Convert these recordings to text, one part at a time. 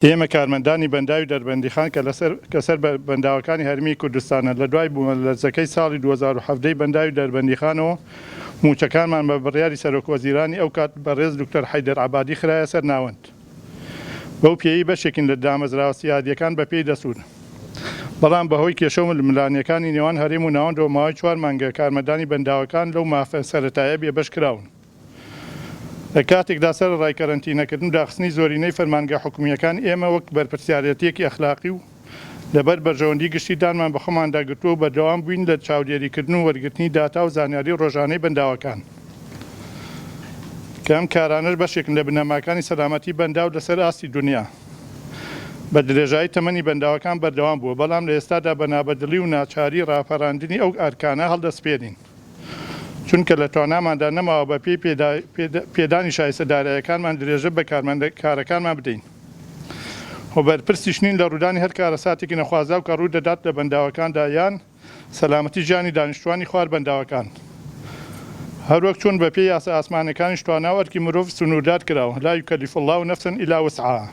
ئێمە کارمەندانی بەنداوی دەربەندیخان کە سەر بەنداوەکانی هەرمی کوردستانە لە دوای بوومەلەرزەکەی ساڵی 2017 بەنداوی دەربەندیخانەوە موچەکانمان بە بڕیاری سەرۆکوەزیرانی ئەو کات بەڕێز دکتۆر حەیدەر عەبادی خرایە سەر ناوەند. بەو پێیی بەشێکن لە دامەزراوە سیادیەکان بە پێی دەسوون. بەڵام بەهۆی کێشە و ململانیەکانی نێوان هەرێم و ناوەندەوە ماوەی 4 مانگە کارمەندانی بەنداوەکان لەو مافە سەرەتایە بێبەش کراون. لە کاتێکدا سەر ڕایکەرەنتینەکردن و داخستنی زۆرینەی فەرمانگە حکومیەکان ئێمە وەک بەرپرسیارەتیەکی ئەخلاقی و لەبەر بەرژەوەندی گشتیدانمان بە خۆماندا گرتووە بە دەوام بووین لە چاودێریکردن و وەرگرتنی داتا و زانیاری ڕۆژانەی بەنداوەکان. کە ئەم کارانەش بەشێکن لە بنەماکانی سەلامەتی بەنداو لەسەر ئاستی دنیا. بە درێژایی تەمەنی بەنداوەکان بەردەوام بووە، بەڵام لە ئێستادا بە نابەدڵی و ناچاری ڕاپەڕاندنی ئەو ئەرکانە هەڵدەستپێنین. چونکە لە تواناماندا نەماوە بە پێی پێدانی شایستەداراییەکانمان درێژە بە کارەکانمان بدەین. و بەرپرسیش نین لە ڕوودانی هەر کارەساتێکی نەخوازراو کە ڕوو دەدات لە بەنداوەکاندا یان سەلامەتی ژیانی دانیشتوانی خوار بەنداوەکان. هەروەک چۆن بە پێی یاسا ئاسمانەکانیش تواناوە ئەرکی مرۆڤ سنووردار کراوە، لا یوکەلیف الله نەفسەن ئیلا وسعها.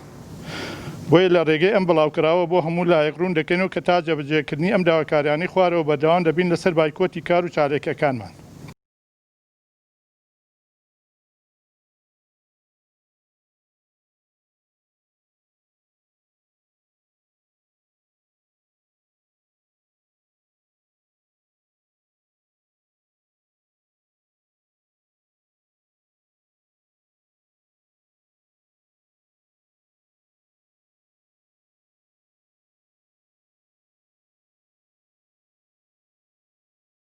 بۆیە لە ڕێگەی ئەم بڵاوکراوە بۆ هەموو لایەق ڕوون دەکەینەوە کە تا جێبەجێکردنی ئەم داواکاریانەی خوارەوە بەردەوام دەبین لەسەر بایکۆتی کار و چارەکیەکانمان.